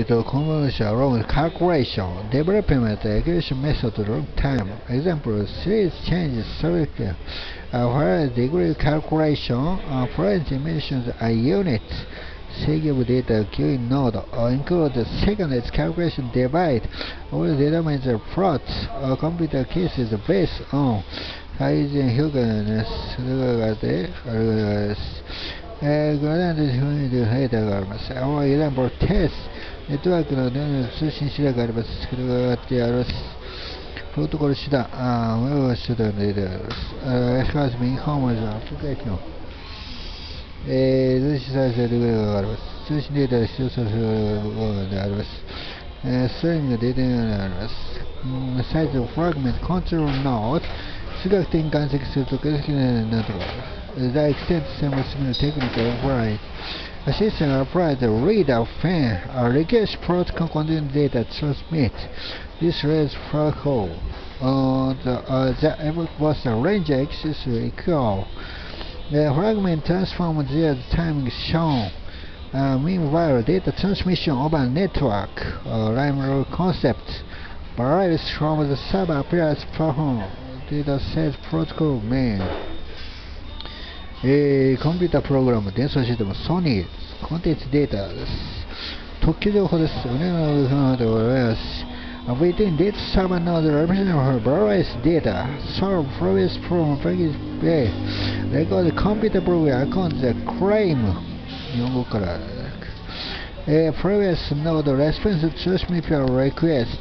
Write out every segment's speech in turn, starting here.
the convolution around calculation, development, execution method, long time. Example: series changes selected, where degree calculation, foreign emissions are units. Second data queuing node include the second calculation divide. All determines the plot computer cases based on size and hugeness. Our example test network の通信手段があります。それがあってあります。プロトコル手段、手段であります。しかし、インフォーマーズアプリケーション。通信再生レベルがあります。通信データで使用されるものであります。ストリーミングデータがあります。サイズフラグメントコントロールノード、数学的に解析すると解析などがある。The extent symbol similar technical applied. A system applied the read of fan, a request protocol contain data transmit. This reads protocol. The effort was the range axis equal. The fragment transforms the timing shown. Meanwhile, data transmission over network, linear concept, varies from the sub-appearance platform. Data set protocol main. コンピュータプログラム、伝送システム、ソニー、コンテンツデータです。特許情報です。Within data server node represent various data, solve previous program package A, record computer program account the claim 日本語から、previous node response to transmission request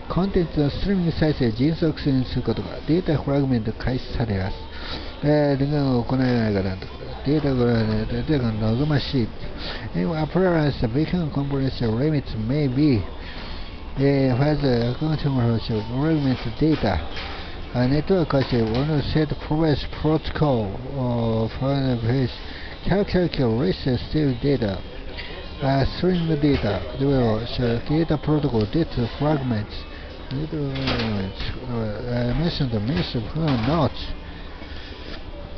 コンテンツのストリーミング再生迅速にすることがデータフラグメント開始されます。でが行えないかなとデータが望ましい。Appearance beacon compression limits may be whether accounting fragment data. Network one set previous protocol for the calculation save data. String data data protocol data fragments. Mention the mission not.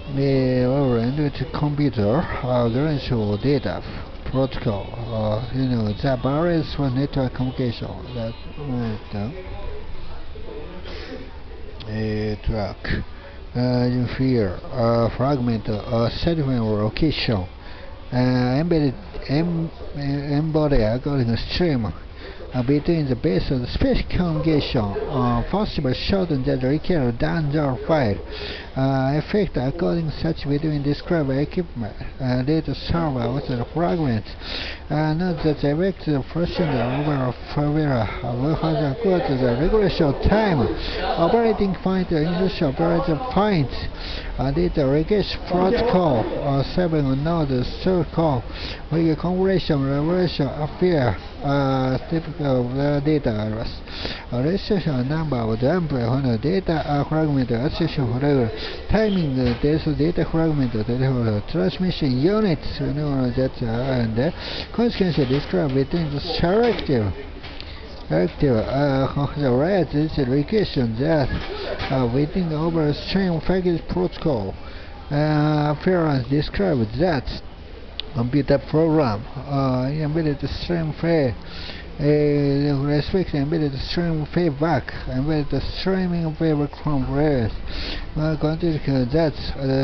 To computer graceful data protocol, the barriers for network communication that track inferior fragment segment location embodied according to stream between the base of the specific communication possible shorten that require download file effect according such between described equipment data server with the fragments note that the effect portion over favor will have equal to the regulation time operating point initial operating point data request protocol 7 node circle with configuration revelation affair typical data address registration number of the when the data fragment accession forever timing this data fragment transmission units and consequently described between the selective the right is location that within the overstream package protocol appearance describes that computer program embedded stream file respect embedded stream feedback embedded streaming feedback from various content that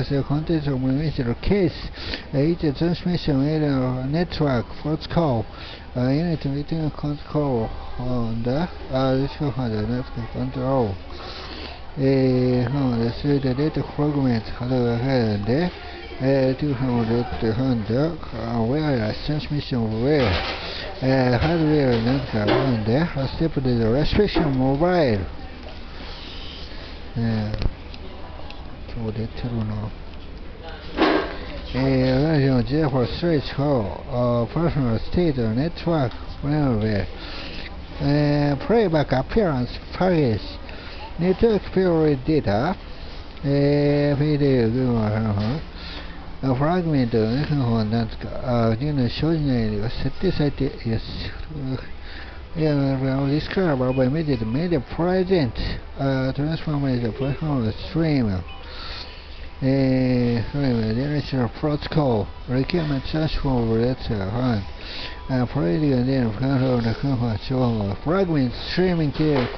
the content of the case each transmission area network protocol unit between control on the network control the data fragment where transmission where hardware network on the step to the restriction mobile 今日出てるなtherefore switch call personal state network where playback appearance package network period dataフラグメントがなんですかっていうのは生じないよりは設定されています。Describe by immediate media present transformation platform stream generation protocol requirement transform letter Fragment streaming care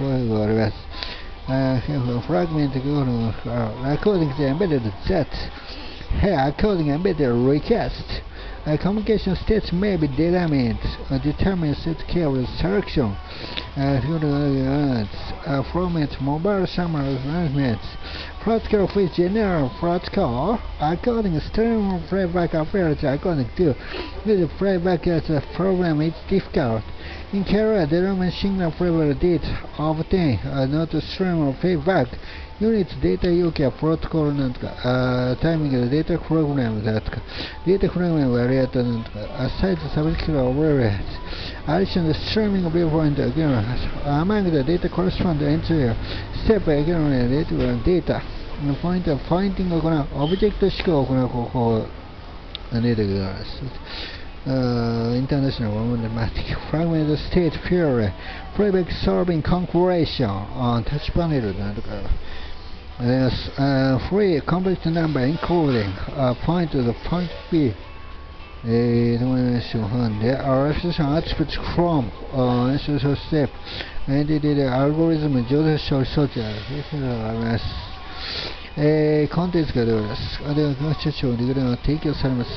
fragment according to embedded Z. Here, according embedded request. Communication states may be determined set carrier selection format mobile summary arrangements protocol with general protocol according stream playback affairs according to the playback as a program is difficult. In carrier determine signal flavor date obtain not stream of playback unit data UK protocol timing data program data program variant aside subscriber variant addition the streaming viewpoint again among the data correspond entry step again data point of pointing object 思考を行う方法が出てくるんです。International Mathematics Fragment State Theory Playback Solving Calculation on Touch Panel free complex number including point to the point B. There are attributes from initial step and the algorithm social contents が出ます。では、この手帳に提供されます。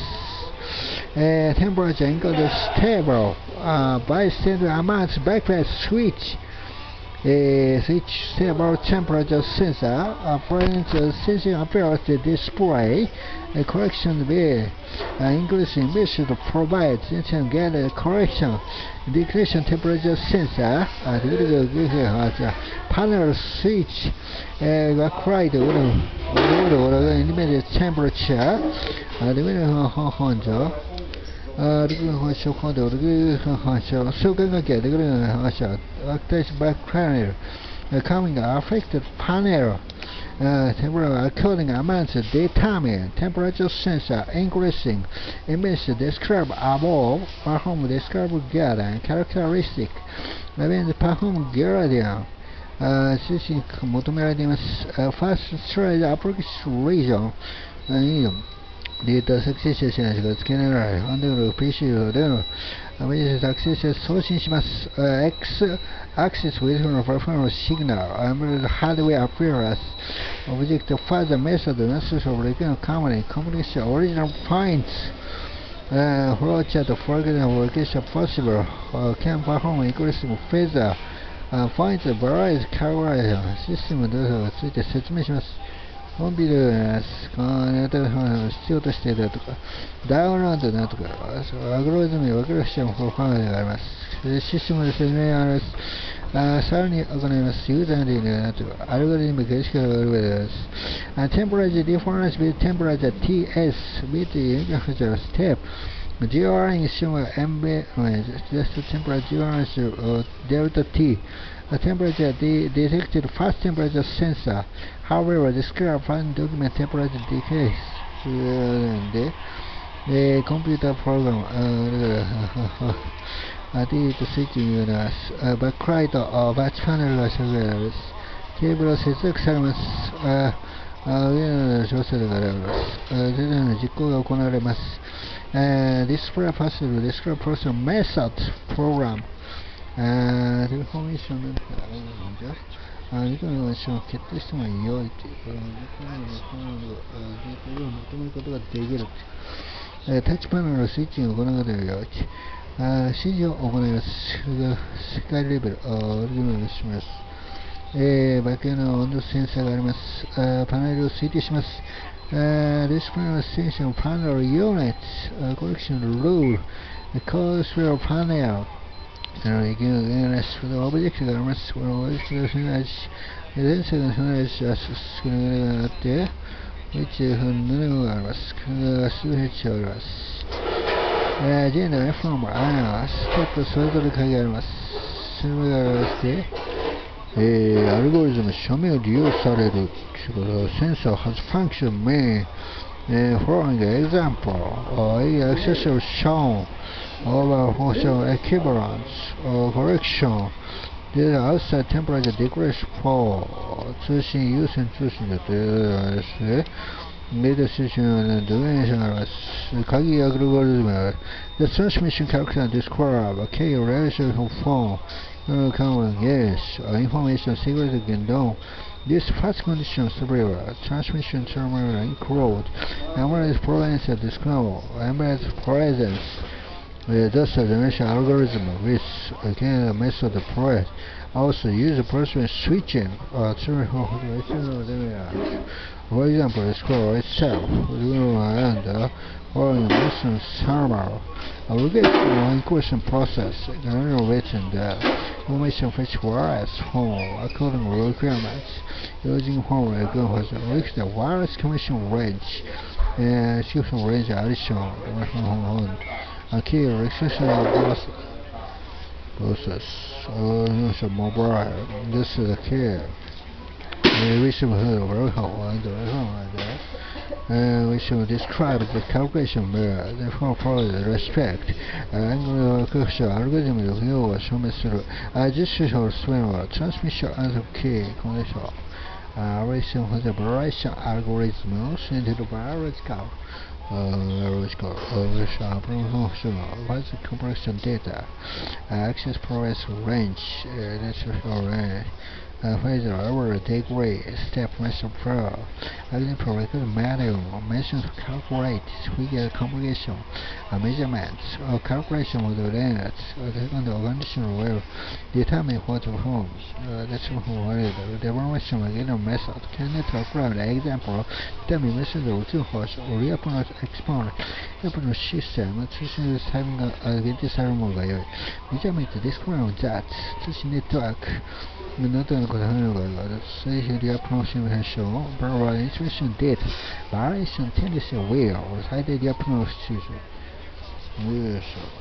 Temperature encoded stable bystander amounts backpack switch stable temperature sensor presents sensing appears to display correction where increasing measure provides instant get correction decreasing temperature sensor panel switch required immediate temperature back panel coming affected panel temperature according amounts determine temperature sensor increasing image describe above perform describe gradient characteristic when perform gradient 求められています。First straight application regionデータ作成者しか付けられないハンドル PC でのアメリカ作成者送信します。X access with performance signal and hardware appearance object further method necessary company communication original points flowchart for example location possible can perform increasing phasor points various calculation システム動作がついて説明します。コンピューターが必要としているとか、ダウンロードだとか、アグロリズムに分かるシステム方法があります。システムの説明があります。さらに行います。ユーザーになとか、アルゴリズム形式があるわけです。Temperature difference with temperature TS with the infrastructure step during MB just temperature difference delta T temperature detected fast temperature sensor however describe fast document temperature decrease the computer program delete switching バックライトバッチパネルが紹介されますケーブルを接続されます上の調整があります全ての実行が行われますdisplay possible describe process method program information なんてあるんじゃインフォメーションを決定しても良いというデータを求めることができるタッチパネルのスイッチングを行うことが良い指示を行います世界レベルをしますバックエンドの温度センサーがありますパネルを推定しますDisplay station panel units collection rule Course panel オブジェクトがあります。このオブジェクトが備えし、前世が備えし、少なくなって、宇宙分のがあります。これが数ヘッジあります。ジェンダー、フォーム、アナ、ステップ、それぞれ書いてあります。それがありまして、アルゴリズム、署名を利用される。センサー has function main following example accessory shown over function equivalence correction data outside temperature decrease for 通信優先通信だというですね Meditation and duration Kagi algorithm. The transmission calculation describe a key relation form common yes information secret again down. This fast condition severe transmission terminal include embedded presence discover embedded presence. Thus, the generation algorithm with again method deployed also use person switching for example, the scroll itself and following mission server. We get one equation process generating the information which was from according to requirements using formula with the wireless commission range and execution range addition a key restriction process mobile. This is the key. We should very we should describe the calculation where the for the respect algorithm will show additional swimmer transmission as a key condition. Relation for the variation algorithm into the biological what's the compression data access progress range natural range whether our degree step measure pro example record manual mentions calculate figure computation measurements or calculation of the limits second condition will determine what to form that's the evaluation again method can it describe the example determine method routine horse or reapproach expand reapproach system tradition is having a ceremony measurement describe that this network not only say the approximation but instruction date variation tendency will or high the approximation. Yes.